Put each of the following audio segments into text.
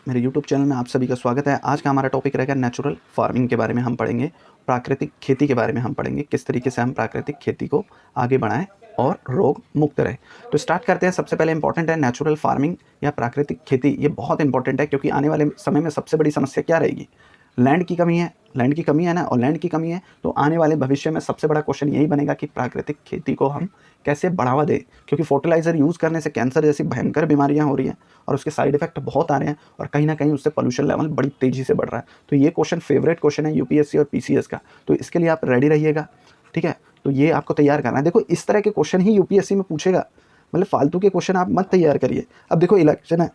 मेरे YouTube channel में आप सभी का स्वागत है। आज का हमारा टॉपिक रहेगा नेचुरल फार्मिंग के बारे में हम पढ़ेंगे, प्राकृतिक खेती के बारे में हम पढ़ेंगे, किस तरीके से हम प्राकृतिक खेती को आगे बढ़ाएं और रोग मुक्त रहें। तो स्टार्ट करते हैं। सबसे पहले इंपॉर्टेंट है नेचुरल फार्मिंग या प्राकृतिक खेती। ये बहुत इंपॉर्टेंट है क्योंकि आने वाले समय में सबसे बड़ी समस्या क्या रहेगी? लैंड की कमी है। लैंड की कमी है ना, और लैंड की कमी है तो आने वाले भविष्य में सबसे बड़ा क्वेश्चन यही बनेगा कि प्राकृतिक खेती को हम कैसे बढ़ावा दें, क्योंकि फर्टिलाइज़र यूज़ करने से कैंसर जैसी भयंकर बीमारियां हो रही हैं और उसके साइड इफेक्ट बहुत आ रहे हैं और कहीं ना कहीं उससे पोल्यूशन लेवल बड़ी तेज़ी से बढ़ रहा है। तो ये क्वेश्चन फेवरेट क्वेश्चन है यूपीएससी और पीसीएस का, तो इसके लिए आप रेडी रहिएगा। ठीक है, तो ये आपको तैयार करना है। देखो, इस तरह के क्वेश्चन ही यूपीएससी में पूछेगा, मतलब फालतू के क्वेश्चन आप मत तैयार करिए। अब देखो, इलेक्शन है,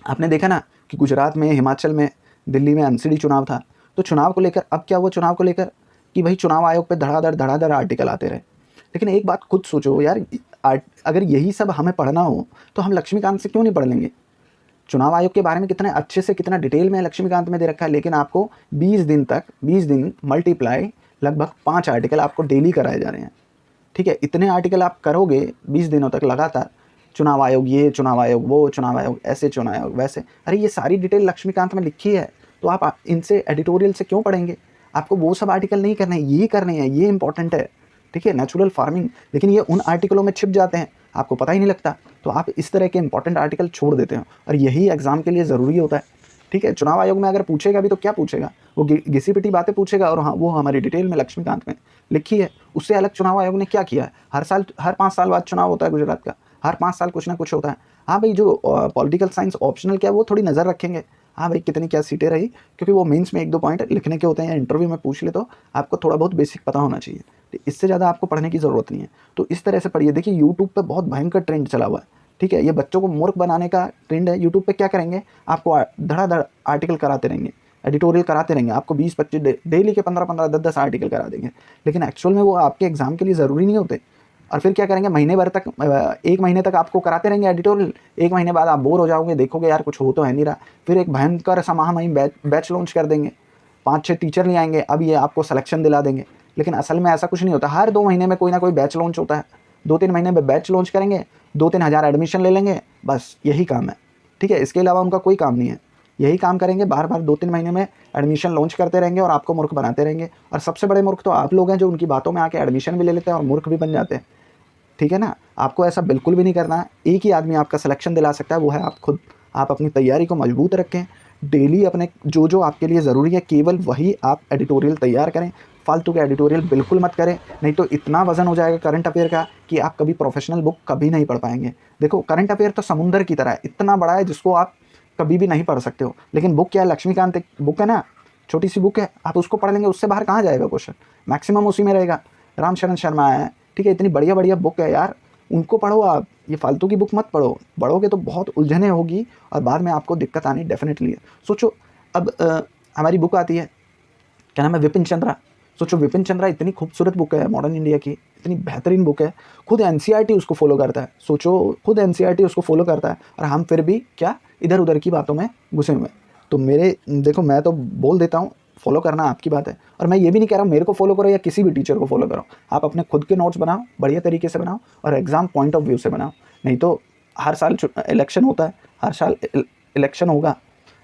आपने देखा ना कि गुजरात में, हिमाचल में, दिल्ली में एमसीडी चुनाव था। तो चुनाव को लेकर अब क्या हुआ? चुनाव को लेकर कि भाई चुनाव आयोग पे धड़ाधड़ आर्टिकल आते रहे। लेकिन एक बात खुद सोचो यार, अगर यही सब हमें पढ़ना हो तो हम लक्ष्मीकांत से क्यों नहीं पढ़ लेंगे? चुनाव आयोग के बारे में कितने अच्छे से, कितना डिटेल में लक्ष्मीकांत में दे रखा है, लेकिन आपको 20 दिन मल्टीप्लाई लगभग 5 आर्टिकल आपको डेली कराए जा रहे हैं। ठीक है, इतने आर्टिकल आप करोगे 20 दिनों तक लगातार, चुनाव आयोग ये, चुनाव आयोग वो, चुनाव आयोग ऐसे, चुनाव आयोग वैसे, अरे ये सारी डिटेल लक्ष्मीकांत में लिखी है। तो आप इनसे एडिटोरियल से क्यों पढ़ेंगे? आपको वो सब आर्टिकल नहीं करने हैं, ये करने हैं, ये इंपॉर्टेंट है। ठीक है, नेचुरल फार्मिंग, लेकिन ये उन आर्टिकलों में छिप जाते हैं, आपको पता ही नहीं लगता। तो आप इस तरह के इंपॉर्टेंट आर्टिकल छोड़ देते हो और यही एग्जाम के लिए ज़रूरी होता है। ठीक है, चुनाव आयोग में अगर पूछेगा भी तो क्या पूछेगा? वो घिसी पिटी बातें पूछेगा, और हाँ, वो हमारी डिटेल में लक्ष्मीकांत में लिखी है। उससे अलग चुनाव आयोग ने क्या किया है? हर साल, हर 5 साल बाद चुनाव होता है गुजरात का, हर 5 साल कुछ ना कुछ होता है। हाँ भाई, जो पॉलिटिकल साइंस ऑप्शनल क्या है वो थोड़ी नज़र रखेंगे, हाँ भाई कितनी क्या सीटें रही, क्योंकि वो मेंस में 1-2 पॉइंट लिखने के होते हैं या इंटरव्यू में पूछ ले तो आपको थोड़ा बहुत बेसिक पता होना चाहिए। तो इससे ज़्यादा आपको पढ़ने की ज़रूरत नहीं है। तो इस तरह से पढ़िए। देखिए, यूट्यूब पे बहुत भयंकर ट्रेंड चला हुआ है। ठीक है, ये बच्चों को मूर्ख बनाने का ट्रेंड है। यूट्यूब पे क्या करेंगे, आपको धड़ाधड़ आर्टिकल कराते रहेंगे, एडिटोरियल कराते रहेंगे, आपको 20-25 डेली के 15-15, 10-10 आर्टिकल करा देंगे, लेकिन एक्चुअल में वो आपके एग्जाम के लिए ज़रूरी नहीं होते। और फिर क्या करेंगे, महीने भर तक, 1 महीने तक आपको कराते रहेंगे एडिटोरियल। 1 महीने बाद आप बोर हो जाओगे, देखोगे यार कुछ हो तो है नहीं रहा, फिर एक भयंकर सा महामहिम बैच लॉन्च कर देंगे, 5-6 टीचर ले आएंगे, अब ये आपको सिलेक्शन दिला देंगे। लेकिन असल में ऐसा कुछ नहीं होता। हर 2 महीने में कोई ना कोई बैच लॉन्च होता है। 2-3 महीने में बैच लॉन्च करेंगे, 2-3 हज़ार एडमिशन ले लेंगे, बस यही काम है। ठीक है, इसके अलावा उनका कोई काम नहीं है। यही काम करेंगे, बार बार 2-3 महीने में एडमिशन लॉन्च करते रहेंगे और आपको मूर्ख बनाते रहेंगे। और सबसे बड़े मूर्ख तो आप लोग हैं जो उनकी बातों में आके एडमिशन भी ले लेते हैं और मूर्ख भी बन जाते हैं। ठीक है ना, आपको ऐसा बिल्कुल भी नहीं करना है। एक ही आदमी आपका सिलेक्शन दिला सकता है, वो है आप खुद। आप अपनी तैयारी को मजबूत रखें, डेली अपने जो जो आपके लिए ज़रूरी है केवल वही आप एडिटोरियल तैयार करें। फालतू के एडिटोरियल बिल्कुल मत करें, नहीं तो इतना वजन हो जाएगा करंट अफेयर का कि आप कभी प्रोफेशनल बुक कभी नहीं पढ़ पाएंगे। देखो, करंट अफेयर तो समुंदर की तरह है, इतना बड़ा है जिसको आप कभी भी नहीं पढ़ सकते हो। लेकिन बुक क्या है? लक्ष्मीकांत एक बुक है ना, छोटी सी बुक है, आप उसको पढ़ लेंगे, उससे बाहर कहाँ जाएगा क्वेश्चन? मैक्सिमम उसी में रहेगा। रामशरण शर्मा है, ठीक है, इतनी बढ़िया बढ़िया बुक है यार, उनको पढ़ो आप। ये फालतू की बुक मत पढ़ो, पढ़ोगे तो बहुत उलझने होगी और बाद में आपको दिक्कत आनी डेफिनेटली है। सोचो, अब हमारी बुक आती है, क्या नाम है, विपिन चंद्रा। सोचो, विपिन चंद्रा इतनी खूबसूरत बुक है, मॉडर्न इंडिया की इतनी बेहतरीन बुक है, खुद एनसीईआरटी उसको फॉलो करता है। सोचो, खुद एनसीईआरटी उसको फॉलो करता है और हम फिर भी क्या इधर उधर की बातों में घुसे हुए हैं। तो मेरे देखो, मैं तो बोल देता हूँ, फॉलो करना आपकी बात है, और मैं ये भी नहीं कह रहा हूँ मेरे को फॉलो करो या किसी भी टीचर को फॉलो करो। आप अपने खुद के नोट्स बनाओ, बढ़िया तरीके से बनाओ और एग्जाम पॉइंट ऑफ व्यू से बनाओ। नहीं तो हर साल इलेक्शन होता है, हर साल इलेक्शन होगा,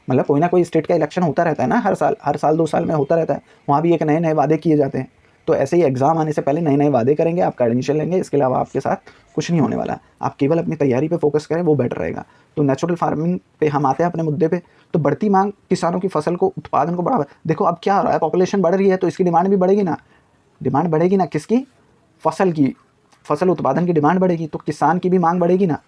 मतलब कोई ना कोई स्टेट का इलेक्शन होता रहता है ना, हर साल 2 साल में होता रहता है। वहाँ भी एक नए नए वादे किए जाते हैं। तो ऐसे ही एग्जाम आने से पहले नए नए वादे करेंगे, आपका एडमिशन लेंगे, इसके अलावा आपके साथ कुछ नहीं होने वाला है। आप केवल अपनी तैयारी पे फोकस करें, वो बेटर रहेगा। तो नेचुरल फार्मिंग पे हम आते हैं अपने मुद्दे पे। तो बढ़ती मांग किसानों की फसल को, उत्पादन को बढ़ावा। देखो अब क्या हो रहा है, पॉपुलेशन बढ़ रही है तो इसकी डिमांड भी बढ़ेगी ना। डिमांड बढ़ेगी ना, किसकी? फसल की। फसल उत्पादन की डिमांड बढ़ेगी तो किसान की भी मांग बढ़ेगी ना।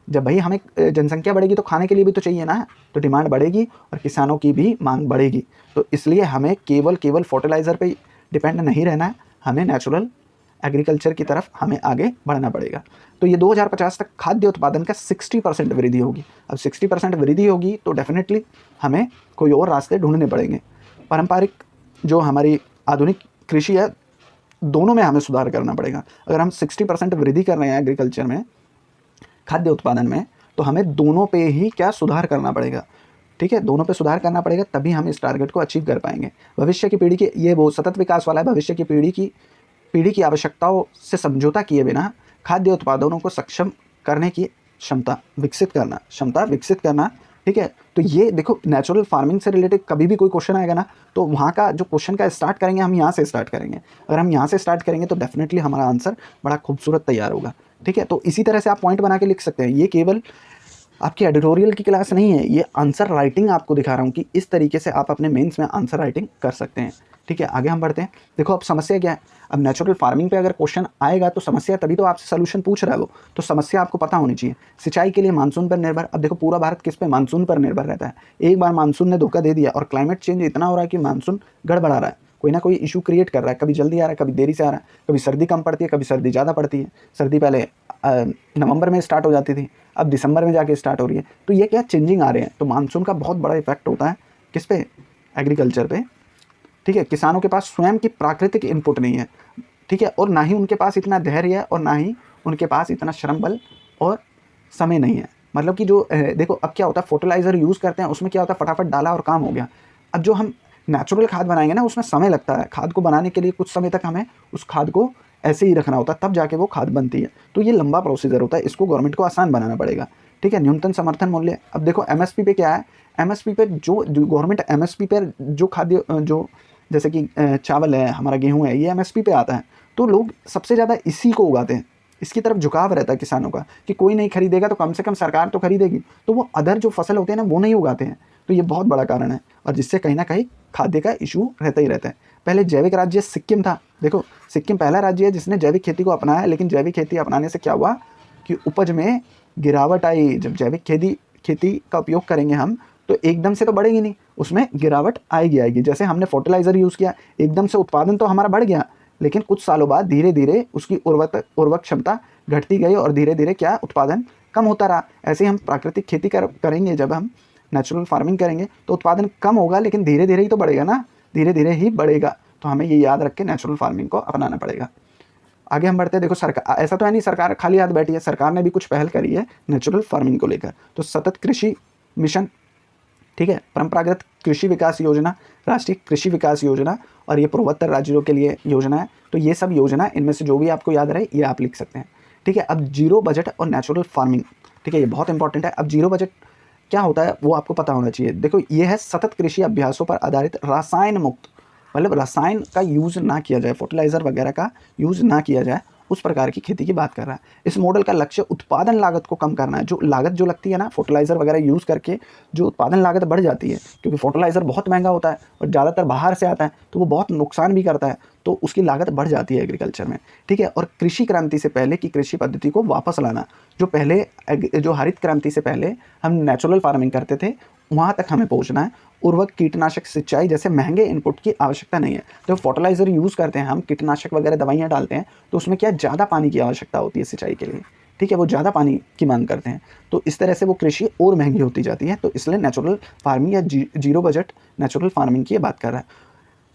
जब भाई हमें जनसंख्या बढ़ेगी तो खाने के लिए भी तो चाहिए ना, तो डिमांड बढ़ेगी और किसानों की भी मांग बढ़ेगी। तो इसलिए हमें केवल फर्टिलाइज़र पे डिपेंड नहीं रहना है, हमें नेचुरल एग्रीकल्चर की तरफ हमें आगे बढ़ना पड़ेगा। तो ये 2050 तक खाद्य उत्पादन का 60% वृद्धि होगी। अब 60% वृद्धि होगी तो डेफिनेटली हमें कोई और रास्ते ढूंढने पड़ेंगे। पारंपरिक जो हमारी आधुनिक कृषि है, दोनों में हमें सुधार करना पड़ेगा। अगर हम 60% वृद्धि कर रहे हैं एग्रीकल्चर में, खाद्य उत्पादन में, तो हमें दोनों पे ही क्या सुधार करना पड़ेगा। ठीक है, दोनों पे सुधार करना पड़ेगा, तभी हम इस टारगेट को अचीव कर पाएंगे। भविष्य की पीढ़ी की, ये वो सतत विकास वाला है, भविष्य की पीढ़ी की आवश्यकताओं से समझौता किए बिना खाद्य उत्पादनों को सक्षम करने की क्षमता विकसित करना ठीक है। तो ये देखो नेचुरल फार्मिंग से रिलेटेड कभी भी कोई क्वेश्चन आएगा ना, तो वहाँ का जो क्वेश्चन का स्टार्ट करेंगे हम यहाँ से स्टार्ट करेंगे। अगर हम यहाँ से स्टार्ट करेंगे तो डेफिनेटली हमारा आंसर बड़ा खूबसूरत तैयार होगा। ठीक है, तो इसी तरह से आप पॉइंट बना के लिख सकते हैं। ये केवल आपकी एडिटोरियल की क्लास नहीं है, ये आंसर राइटिंग आपको दिखा रहा हूँ कि इस तरीके से आप अपने मेंस में आंसर राइटिंग कर सकते हैं। ठीक है, आगे हम बढ़ते हैं। देखो अब समस्या क्या है, अब नेचुरल फार्मिंग पे अगर क्वेश्चन आएगा तो समस्या तभी तो आपसे सोल्यूशन पूछ रहा है वो, तो समस्या आपको पता होनी चाहिए। सिंचाई के लिए मानसून पर निर्भर, अब देखो पूरा भारत किस पे, मानसून पर निर्भर रहता है। एक बार मानसून ने धोखा दे दिया और क्लाइमेट चेंज इतना हो रहा है कि मानसून गड़बड़ा रहा है, कोई ना कोई इशू क्रिएट कर रहा है, कभी जल्दी आ रहा है, कभी देरी से आ रहा है, कभी सर्दी कम पड़ती है, कभी सर्दी ज़्यादा पड़ती है। सर्दी पहले नवंबर में स्टार्ट हो जाती थी, अब दिसंबर में जाके स्टार्ट हो रही है। तो ये क्या चेंजिंग आ रहे हैं, तो मानसून का बहुत बड़ा इफेक्ट होता है किस पे, एग्रीकल्चर पे। ठीक है, किसानों के पास स्वयं की प्राकृतिक इनपुट नहीं है। ठीक है, और ना ही उनके पास इतना धैर्य है और ना ही उनके पास इतना श्रम बल और समय नहीं है। मतलब कि जो देखो अब क्या होता है, फर्टिलाइज़र यूज़ करते हैं, उसमें क्या होता है फटाफट डाला और काम हो गया। अब जो हम नेचुरल खाद बनाएंगे ना, उसमें समय लगता है। खाद को बनाने के लिए कुछ समय तक हमें उस खाद को ऐसे ही रखना होता है, तब जाके वो खाद बनती है। तो ये लंबा प्रोसीजर होता है, इसको गवर्नमेंट को आसान बनाना पड़ेगा। ठीक है, न्यूनतम समर्थन मूल्य, अब देखो एमएसपी पे क्या है, एमएसपी पे जो गवर्नमेंट एमएसपी पर जो खाद्य जो जैसे कि चावल है, हमारा गेहूँ है, ये एमएसपी पे आता है, तो लोग सबसे ज़्यादा इसी को उगाते हैं। इसकी तरफ झुकाव रहता है किसानों का कि कोई नहीं खरीदेगा तो कम से कम सरकार तो खरीदेगी, तो वो अदर जो फसल होते हैं ना वो नहीं उगाते हैं। तो ये बहुत बड़ा कारण है, और जिससे कहीं ना कहीं खाद्य का इशू रहता ही रहता है। पहले जैविक राज्य सिक्किम था, देखो सिक्किम पहला राज्य है जिसने जैविक खेती को अपनाया, लेकिन जैविक खेती अपनाने से क्या हुआ कि उपज में गिरावट आई। जब जैविक खेती का उपयोग करेंगे हम, तो एकदम से तो बढ़ेगी नहीं, उसमें गिरावट आएगी। जैसे हमने फर्टिलाइज़र यूज़ किया, एकदम से उत्पादन तो हमारा बढ़ गया, लेकिन कुछ सालों बाद धीरे धीरे उसकी उर्वरक क्षमता घटती गई और धीरे धीरे क्या उत्पादन कम होता रहा। ऐसे ही हम प्राकृतिक खेती करेंगे, जब हम नेचुरल फार्मिंग करेंगे तो उत्पादन कम होगा, लेकिन धीरे धीरे ही तो बढ़ेगा ना, धीरे धीरे ही बढ़ेगा। तो हमें ये याद रख के नेचुरल फार्मिंग को अपनाना पड़ेगा। आगे हम बढ़ते हैं। देखो सरकार, ऐसा तो है नहीं सरकार खाली हाथ बैठी है, सरकार ने भी कुछ पहल करी है नेचुरल फार्मिंग को लेकर। तो सतत कृषि मिशन, ठीक है, परंपरागत कृषि विकास योजना, राष्ट्रीय कृषि विकास योजना, और ये पूर्वोत्तर राज्यों के लिए योजना है। तो ये सब योजना, इनमें से जो भी आपको याद रहे ये आप लिख सकते हैं। ठीक है, अब जीरो बजट और नेचुरल फार्मिंग, ठीक है, ये बहुत इंपॉर्टेंट है। अब जीरो बजट क्या होता है वो आपको पता होना चाहिए। देखो ये है सतत कृषि अभ्यासों पर आधारित रसायन मुक्त, मतलब रसायन का यूज़ ना किया जाए, फर्टिलाइज़र वगैरह का यूज़ ना किया जाए, उस प्रकार की खेती की बात कर रहा है। इस मॉडल का लक्ष्य उत्पादन लागत को कम करना है। जो लागत जो लगती है ना फर्टिलाइज़र वगैरह यूज़ करके, जो उत्पादन लागत बढ़ जाती है, क्योंकि फर्टिलाइज़र बहुत महंगा होता है और ज़्यादातर बाहर से आता है, तो वो बहुत नुकसान भी करता है, तो उसकी लागत बढ़ जाती है एग्रीकल्चर में। ठीक है, और कृषि क्रांति से पहले की कृषि पद्धति को वापस लाना, जो पहले जो हरित क्रांति से पहले हम नेचुरल फार्मिंग करते थे, वहाँ तक हमें पहुँचना है। उर्वरक, कीटनाशक, सिंचाई जैसे महंगे इनपुट की आवश्यकता नहीं है। जब फर्टिलाइज़र यूज़ करते हैं हम, कीटनाशक वगैरह दवाइयाँ डालते हैं, तो उसमें क्या ज़्यादा पानी की आवश्यकता होती है सिंचाई के लिए। ठीक है, वो ज़्यादा पानी की मांग करते हैं, तो इस तरह से वो कृषि और महंगी होती जाती है। तो इसलिए नेचुरल फार्मिंग या जीरो बजट नेचुरल फार्मिंग की बात कर रहा है।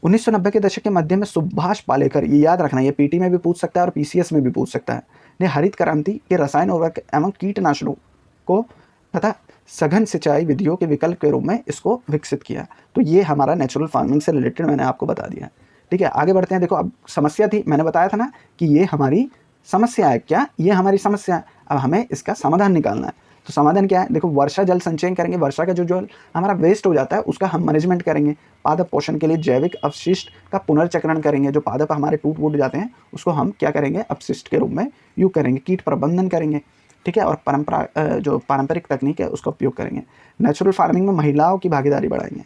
1990 के दशक के मध्य में सुभाष पालेकर, ये याद रखना, ये पीटी में भी पूछ सकता है और पीसीएस में भी पूछ सकता है, ने हरित क्रांति के रसायन उर्वरक एवं कीटनाशकों को तथा सघन सिंचाई विधियों के विकल्प के रूप में इसको विकसित किया। तो ये हमारा नेचुरल फार्मिंग से रिलेटेड मैंने आपको बता दिया है। ठीक है, आगे बढ़ते हैं। देखो अब समस्या थी, मैंने बताया था ना कि ये हमारी समस्या है, क्या ये हमारी समस्या है, अब हमें इसका समाधान निकालना है। तो समाधान क्या है, देखो वर्षा जल संचयन करेंगे, वर्षा का जो जल हमारा वेस्ट हो जाता है उसका हम मैनेजमेंट करेंगे। पादप पोषण के लिए जैविक अपशिष्ट का पुनर्चक्रण करेंगे, जो पादप हमारे टूट जाते हैं उसको हम क्या करेंगे, अपशिष्ट के रूप में यूज करेंगे। कीट प्रबंधन करेंगे, ठीक है, और जो पारंपरिक तकनीक है उसका उपयोग करेंगे। नेचुरल फार्मिंग में महिलाओं की भागीदारी बढ़ाएंगे।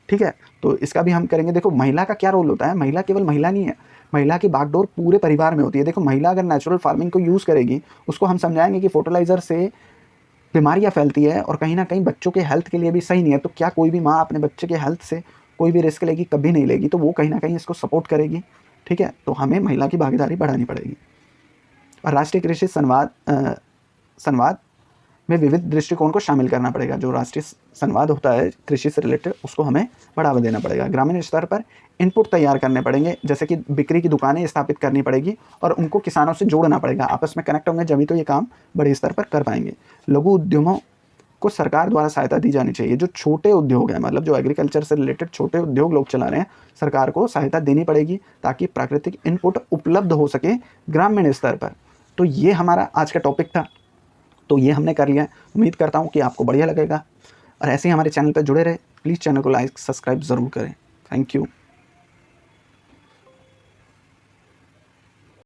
ठीक है, तो इसका भी हम करेंगे। देखो महिला का क्या रोल होता है, महिला केवल महिला नहीं है, महिला की बागडोर पूरे परिवार में होती है। देखो महिला अगर नेचुरल फार्मिंग को यूज़ करेगी, उसको हम समझाएंगे कि फर्टिलाइज़र से बीमारियां फैलती है और कहीं ना कहीं बच्चों के हेल्थ के लिए भी सही नहीं है। तो क्या कोई भी माँ अपने बच्चे के हेल्थ से कोई भी रिस्क लेगी, कभी नहीं लेगी, तो वो कहीं ना कहीं इसको सपोर्ट करेगी। ठीक है, तो हमें महिला की भागीदारी बढ़ानी पड़ेगी। और राष्ट्रीय कृषि संवाद में विविध दृष्टिकोण को शामिल करना पड़ेगा। जो राष्ट्रीय संवाद होता है कृषि से रिलेटेड, उसको हमें बढ़ावा देना पड़ेगा। ग्रामीण स्तर पर इनपुट तैयार करने पड़ेंगे, जैसे कि बिक्री की दुकानें स्थापित करनी पड़ेगी और उनको किसानों से जोड़ना पड़ेगा, आपस में कनेक्ट होंगे जभी तो ये काम बड़े स्तर पर कर पाएंगे। लघु उद्यमों को सरकार द्वारा सहायता दी जानी चाहिए। जो छोटे उद्योग हैं, मतलब जो एग्रीकल्चर से रिलेटेड छोटे उद्योग लोग चला रहे हैं, सरकार को सहायता देनी पड़ेगी ताकि प्राकृतिक इनपुट उपलब्ध हो सके ग्रामीण स्तर पर। तो ये हमारा आज का टॉपिक था, तो ये हमने कर लिया है। उम्मीद करता हूँ कि आपको बढ़िया लगेगा। और ऐसे ही हमारे चैनल पर जुड़े रहे। प्लीज़ चैनल को लाइक सब्सक्राइब ज़रूर करें। Thank you.